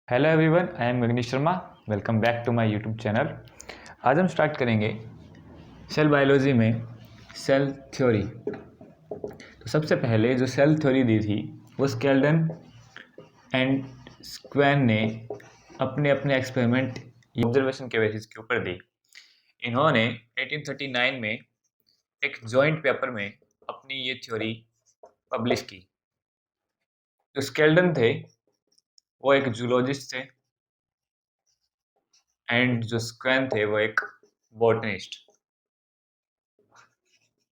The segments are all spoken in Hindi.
Hello everyone, I am Gaganesh Sharma. Welcome back to my YouTube channel. आज हम स्टार्ट करेंगे सेल बायोलॉजी में सेल थ्योरी। तो सबसे पहले जो सेल थ्योरी दी थी वो स्केल्डन एंड स्क्वैन ने अपने अपने एक्सपेरिमेंट ऑब्जर्वेशन के बेसिस के ऊपर दी। इन्होंने 1839 में एक जॉइंट पेपर में अपनी ये थ्योरी पब्लिश की। जो स्केल्डन थे वो एक जूलॉजिस्ट थे एंड जो स्क्वैन थे वो एक बॉटनिस्ट।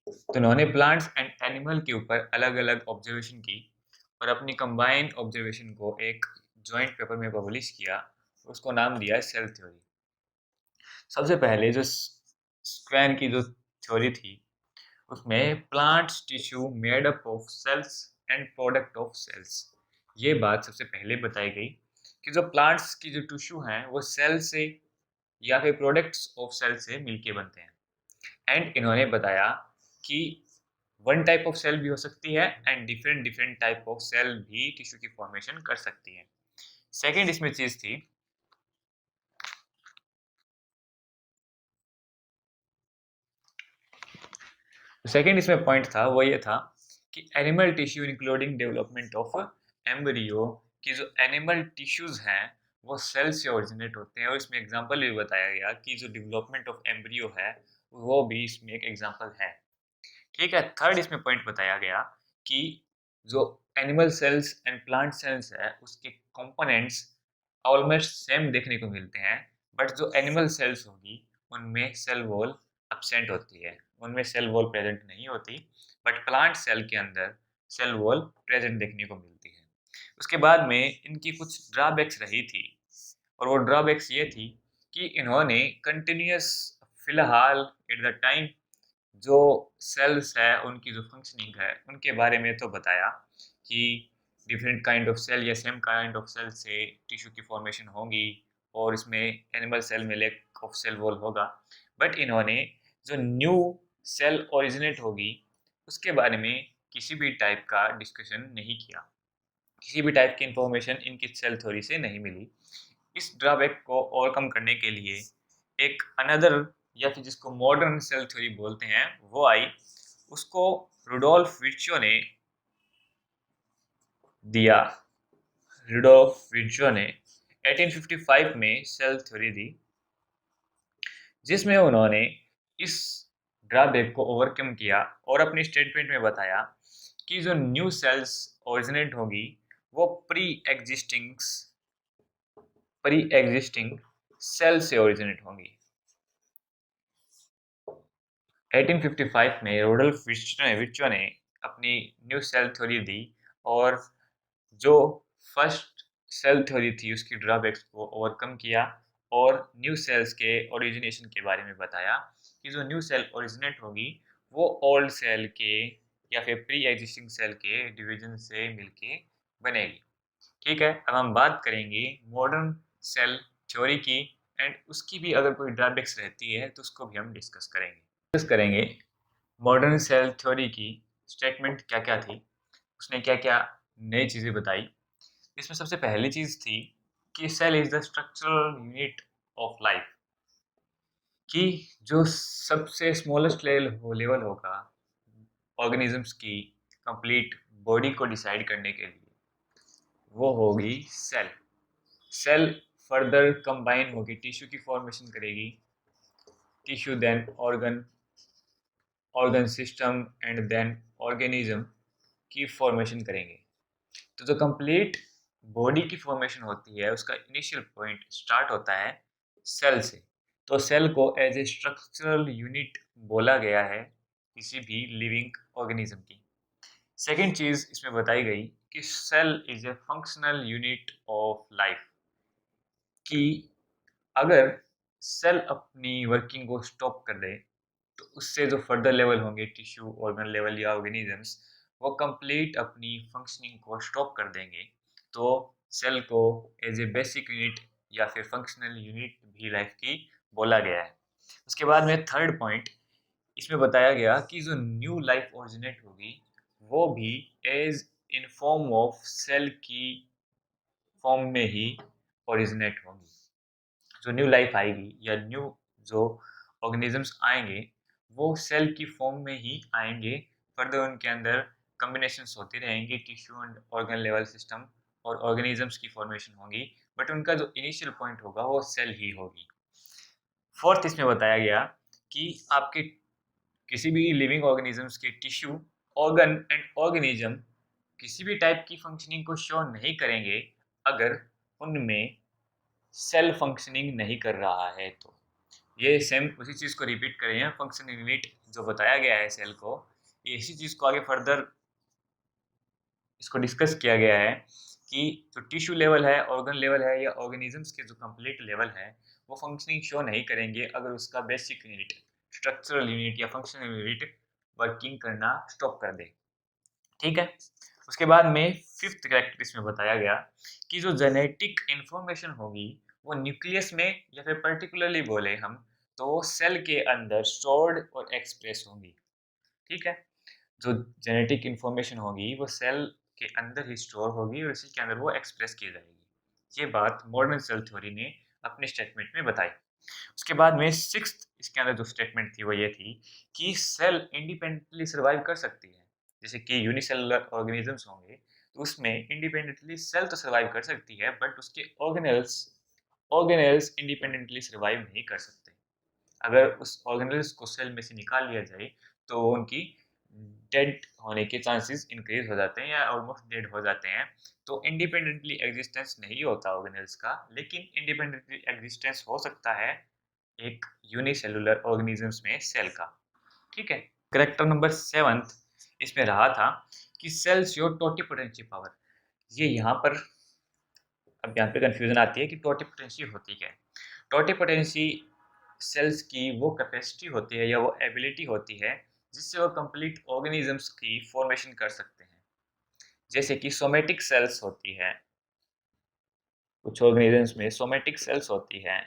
तो इन्होंने प्लांट्स एंड एनिमल के ऊपर अलग अलग ऑब्जर्वेशन की और अपनी कंबाइंड ऑब्जर्वेशन को एक जॉइंट पेपर में पब्लिश किया। उसको नाम दिया सेल थ्योरी। सबसे पहले जो स्क्वैन की जो थ्योरी थी उसमें plants tissue made up of cells and product of cells, ये बात सबसे पहले बताई गई कि जो प्लांट्स की जो टिश्यू हैं वो सेल से या फिर प्रोडक्ट्स ऑफ सेल से मिलके बनते हैं। एंड इन्होंने बताया कि वन टाइप ऑफ सेल भी हो सकती है and different different type of cell भी टिश्यू की फॉर्मेशन कर सकती है। सेकेंड इसमें चीज थी सेकेंड इसमें पॉइंट था वो ये था कि animal tissue including development of embryo की जो एनिमल टिश्यूज हैं वो सेल से ओरिजिनेट होते हैं। और इसमें एग्जांपल भी बताया गया कि जो डेवलपमेंट ऑफ एम्ब्रियो है वो भी इसमें एक एग्जांपल है। ठीक है। थर्ड इसमें पॉइंट बताया गया कि जो animal cells and plant cells है उसके कंपोनेंट्स ऑलमोस्ट सेम देखने को मिलते हैं, बट जो एनिमल सेल्स होगी उनमें सेल वॉल एब्सेंट होती है, उनमें सेल वॉल प्रेजेंट नहीं होती। बट प्लांट सेल के अंदर सेल वॉल प्रेजेंट देखने को मिलती है। उसके बाद में इनकी कुछ ड्रॉबैक्स रही थी और वो ड्रॉबैक्स ये थी कि इन्होंने कंटिन्यूस फिलहाल एट द टाइम जो सेल्स है उनकी जो फंक्शनिंग है उनके बारे में तो बताया कि डिफरेंट काइंड ऑफ सेल या सेम काइंड ऑफ सेल से टिश्यू की फॉर्मेशन होगी और इसमें एनिमल सेल में लैक ऑफ सेल वॉल होगा। बट इन्होंने जो न्यू सेल ओरिजिनेट होगी उसके बारे में किसी भी टाइप का डिस्कशन नहीं किया, किसी भी टाइप की इंफॉर्मेशन इनकी सेल थ्योरी से नहीं मिली। इस ड्रॉबैक को ओवरकम करने के लिए एक अनदर या फिर जिसको मॉडर्न सेल थ्योरी बोलते हैं वो आई। उसको रुडोल्फ विर्चो ने दिया। रुडोल्फ विर्चो ने 1855 में सेल थ्योरी दी जिसमें उन्होंने इस ड्रॉबैक को ओवरकम किया और अपनी स्टेटमेंट में बताया कि जो न्यू सेल्स ओरिजिनेट होगी वो प्री एग्जिस्टिंग सेल से ओरिजिनेट होंगी। 1855 में रोडल्फ विर्चो ने अपनी न्यू सेल थ्योरी दी और जो फर्स्ट सेल थ्योरी थी उसकी ड्रॉबैक्स को ओवरकम किया और न्यू सेल्स के ओरिजिनेशन के बारे में बताया कि जो न्यू सेल ओरिजिनेट होगी वो ओल्ड सेल के या फिर प्री एग्जिस्टिंग सेल के डिवीजन से मिलके बनेगी। ठीक है। अब हम बात करेंगे मॉडर्न सेल थ्योरी की एंड उसकी भी अगर कोई ड्रॉबैक्स रहती है तो उसको भी हम डिस्कस करेंगे मॉडर्न सेल थ्योरी की स्टेटमेंट क्या क्या थी, उसने क्या क्या नई चीज़ें बताई। इसमें सबसे पहली चीज़ थी कि cell is the structural unit of life, कि जो सबसे स्मॉलेस्ट लेवल होगा ऑर्गेनिजम्स की कंप्लीट बॉडी को डिसाइड करने के लिए वो होगी सेल। सेल फर्दर कंबाइन होगी, टिश्यू की फॉर्मेशन करेगी, tissue then organ system and then organism की फॉर्मेशन करेंगे। तो जो कंप्लीट बॉडी की फॉर्मेशन होती है उसका इनिशियल पॉइंट स्टार्ट होता है सेल से। तो सेल को एज ए स्ट्रक्चरल यूनिट बोला गया है किसी भी लिविंग ऑर्गेनिज्म की। सेकेंड चीज इसमें बताई गई कि cell is a functional unit of life, कि अगर सेल अपनी वर्किंग को स्टॉप कर दे तो उससे जो फर्दर लेवल होंगे टिश्यू ऑर्गन लेवल या ऑर्गेनिजम्स वो कंप्लीट अपनी फंक्शनिंग को स्टॉप कर देंगे। तो सेल को एज ए बेसिक यूनिट या फिर फंक्शनल यूनिट भी लाइफ की बोला गया है। उसके बाद में थर्ड पॉइंट इसमें बताया गया कि जो न्यू लाइफ ओरिजिनेट होगी वो भी as in form of cell की फॉर्म में ही ओरिजिनेट होंगी। जो न्यू लाइफ आएगी या न्यू जो ऑर्गेनिजम्स आएंगे वो सेल की फॉर्म में ही आएंगे। फर्दर उनके अंदर कॉम्बिनेशंस होती रहेंगी, tissue and organ level system और ऑर्गेनिजम्स की फॉर्मेशन होगी, बट उनका जो इनिशियल पॉइंट होगा वो सेल ही होगी। फोर्थ इसमें बताया गया कि आपके किसी भी लिविंग ऑर्गेनिजम्स के टिश्यू, ऑर्गन एंड ऑर्गेनिज्म किसी भी टाइप की फंक्शनिंग को शो नहीं करेंगे अगर उनमें सेल फंक्शनिंग नहीं कर रहा है। तो ये सेम उसी चीज़ को रिपीट कर रहे हैं, फंक्शन यूनिट जो बताया गया है सेल को, ये इसी चीज़ को आगे फर्दर इसको डिस्कस किया गया है कि जो टिश्यू लेवल है, ऑर्गन लेवल है या ऑर्गेनिजम्स के जो कंप्लीट लेवल है वो फंक्शनिंग शो नहीं करेंगे अगर उसका बेसिक यूनिट, स्ट्रक्चरल यूनिट या फंक्शनल यूनिट वर्किंग करना स्टॉप कर दे। ठीक है। उसके बाद में फिफ्थ कैरेक्टर में बताया गया कि जो जेनेटिक इंफॉर्मेशन होगी वो न्यूक्लियस में या फिर पर्टिकुलरली बोले हम तो सेल के अंदर स्टोर्ड और एक्सप्रेस होंगी। ठीक है। जो जेनेटिक इंफॉर्मेशन होगी वो सेल के अंदर ही स्टोर होगी और इसी के अंदर वो एक्सप्रेस की जाएगी। ये बात मॉडर्न सेल थ्योरी ने अपने स्टेटमेंट में बताई। उसके बाद में सिक्स्थ इसके अंदर जो स्टेटमेंट थी वो ये थी कि सेल इंडिपेंडेंटली सर्वाइव कर सकती है। जैसे कि यूनिसेलुलर ऑर्गेनिजम्स होंगे तो उसमें इंडिपेंडेंटली सेल तो सर्वाइव कर सकती है बट उसके ऑर्गेनेल्स ऑर्गेनेल्स इंडिपेंडेंटली सर्वाइव नहीं कर सकते। अगर उस ऑर्गेनेल्स को सेल में से निकाल लिया जाए तो उनकी डेड होने के चांसेस इंक्रीज हो जाते हैं या ऑलमोस्ट डेड हो जाते हैं। तो इंडिपेंडेंटली एग्जिस्टेंस नहीं होता ऑर्गेनेल्स का, लेकिन इंडिपेंडेंटली एग्जिस्टेंस हो सकता है एक यूनिसेलुलर ऑर्गेनिजम्स में सेल का। ठीक है। करेक्टर नंबर सेवंथ इसमें रहा था कि सेल्स योर टोटिपोटेंसी पावर। ये यहाँ पर अब यहाँ पे कंफ्यूजन आती है कि टोटिपोटेंसी होती क्या है। टोटिपोटेंसी सेल्स की वो कैपेसिटी होती है या वो एबिलिटी होती है जिससे वो कंप्लीट ऑर्गेनिजम्स की फॉर्मेशन कर सकते हैं। जैसे कि सोमेटिक सेल्स होती है, कुछ ऑर्गेनिजम्स में सोमेटिक सेल्स होती है,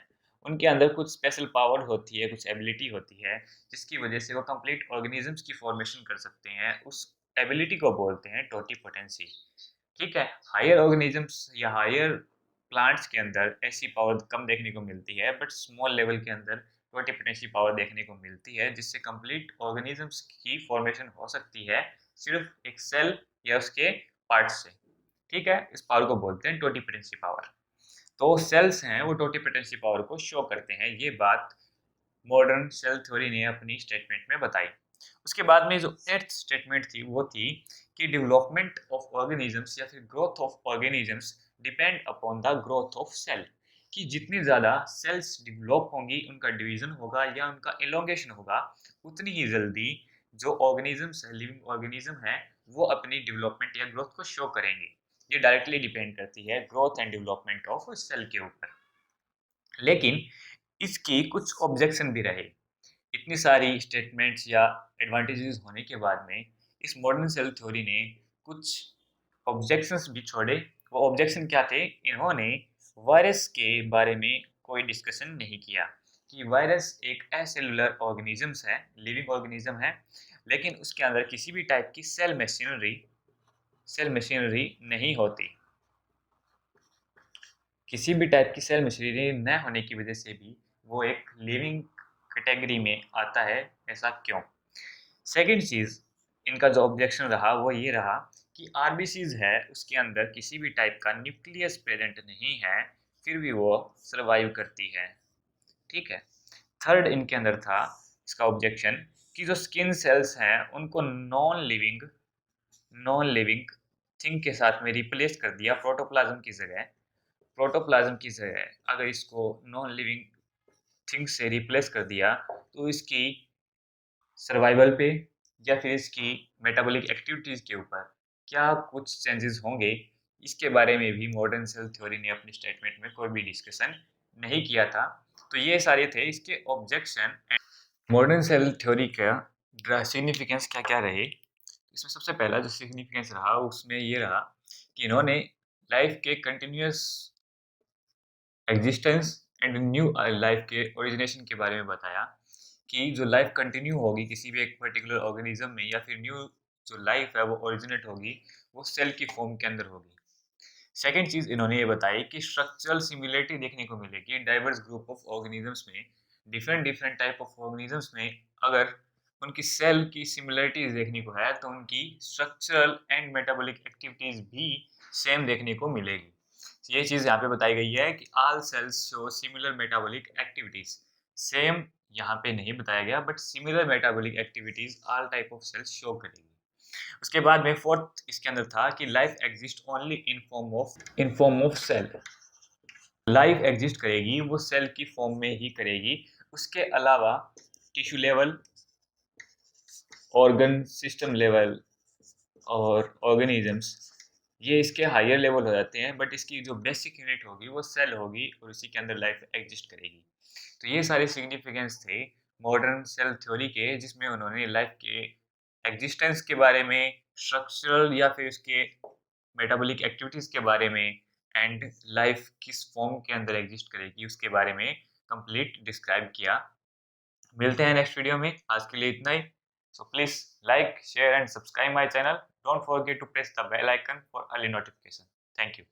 उनके अंदर कुछ स्पेशल पावर होती है, कुछ एबिलिटी होती है जिसकी वजह से वो कंप्लीट ऑर्गेनिजम्स की फॉर्मेशन कर सकते हैं। उस एबिलिटी को बोलते हैं टोटिपोटेंसी। ठीक है। हायर ऑर्गेनिजम्स या हायर प्लांट्स के अंदर ऐसी पावर कम देखने को मिलती है बट स्मॉल लेवल के अंदर टोटिपोटेंसी पावर देखने को मिलती है जिससे कंप्लीट ऑर्गेनिजम्स की फॉर्मेशन हो सकती है सिर्फ एक सेल या उसके पार्ट से। ठीक है। इस पावर को बोलते हैं टोटिपोटेंसी पावर। तो सेल्स हैं वो टोटिपोटेंसी पावर को शो करते हैं। ये बात मॉडर्न सेल थ्योरी ने अपनी स्टेटमेंट में बताई। उसके बाद में जो एट्थ स्टेटमेंट थी वो थी कि डेवलपमेंट ऑफ ऑर्गेनिजम्स या फिर growth of organisms depend upon the growth of cell. कि जितनी ज़्यादा सेल्स डेवलप होंगी, उनका डिवीजन होगा या उनका एलोंगेशन होगा, उतनी ही जल्दी जो ऑर्गेनिजम्स है, लिविंग ऑर्गेनिज्म है, वो अपनी डेवलपमेंट या ग्रोथ को शो करेंगे। ये डायरेक्टली डिपेंड करती है growth and development of cell के ऊपर। लेकिन इसकी कुछ ऑब्जेक्शन भी रहे। इतनी सारी स्टेटमेंट्स या एडवांटेजेस होने के बाद में इस मॉडर्न सेल थ्योरी ने कुछ ऑब्जेक्शंस भी छोड़े। वो ऑब्जेक्शन क्या थे? इन्होंने वायरस के बारे में कोई डिस्कशन नहीं किया कि वायरस एक एसेलुलर ऑर्गेनिजम्स है, लिविंग ऑर्गेनिज्म है, लेकिन उसके अंदर किसी भी टाइप की सेल मशीनरी नहीं होती। किसी भी टाइप की सेल मशीनरी न होने की वजह से भी वो एक लिविंग कैटेगरी में आता है। ऐसा क्यों? सेकंड चीज़ इनका जो ऑब्जेक्शन रहा वो ये रहा कि आरबीसीज है उसके अंदर किसी भी टाइप का न्यूक्लियस प्रेजेंट नहीं है, फिर भी वो सर्वाइव करती है। ठीक है। थर्ड इनके अंदर था इसका ऑब्जेक्शन कि जो स्किन सेल्स हैं उनको नॉन लिविंग थिंग के साथ में रिप्लेस कर दिया। प्रोटोप्लाज्म की जगह अगर इसको नॉन लिविंग थिंग से रिप्लेस कर दिया तो इसकी सर्वाइवल पे या फिर इसकी मेटाबॉलिक एक्टिविटीज़ के ऊपर क्या कुछ चेंजेस होंगे, इसके बारे में भी मॉडर्न सेल थ्योरी ने अपनी स्टेटमेंट में कोई भी डिस्कशन नहीं किया था। तो ये सारे थे इसके ऑब्जेक्शन। मॉडर्न सेल थ्योरी का सिग्निफिकेंस क्या क्या रहे? इसमें सबसे पहला जो सिग्निफिकेंस रहा उसमें ये रहा कि इन्होंने लाइफ के continuous existence and new life के ओरिजिनेशन के बारे में बताया कि जो लाइफ कंटिन्यू होगी किसी भी एक पर्टिकुलर ऑर्गेनिज्म में या फिर न्यू जो लाइफ है वो ओरिजिनेट होगी वो सेल की फॉर्म के अंदर होगी। सेकेंड चीज इन्होंने ये बताई कि स्ट्रक्चरल सिमिलरिटी देखने को मिलेगी डाइवर्स ग्रुप ऑफ ऑर्गेनिजम्स में। Different different type of organisms में अगर उनकी सेल की सिमिलरिटीज देखने को है तो उनकी स्ट्रक्चरल एंड मेटाबॉलिक एक्टिविटीज भी सेम देखने को मिलेगी। ये चीज यहाँ पे बताई गई है कि all cells show similar metabolic activities. Same यहाँ पे नहीं बताया गया but similar metabolic activities all type of cells show करेगी। उसके बाद में फोर्थ इसके अंदर था कि life exist only in form of cell. Life exist करेगी वो सेल की फॉर्म में ही करेगी। उसके अलावा tissue level, organ system level और ऑर्गेनिजम्स ये इसके हायर लेवल हो जाते हैं, बट इसकी जो बेसिक यूनिट होगी वो सेल होगी और उसी के अंदर लाइफ एग्जिस्ट करेगी। तो ये सारे सिग्निफिकेंस थे मॉडर्न सेल थ्योरी के, जिसमें उन्होंने लाइफ के एग्जिस्टेंस के बारे में, स्ट्रक्चरल या फिर उसके मेटाबॉलिक एक्टिविटीज के बारे में एंड लाइफ किस फॉर्म के अंदर एग्जिस्ट करेगी उसके बारे में कंप्लीट डिस्क्राइब किया। मिलते हैं नेक्स्ट वीडियो में, आज के लिए इतना ही। So please like share and subscribe my channel. Don't forget to press the bell icon for early notification. Thank you.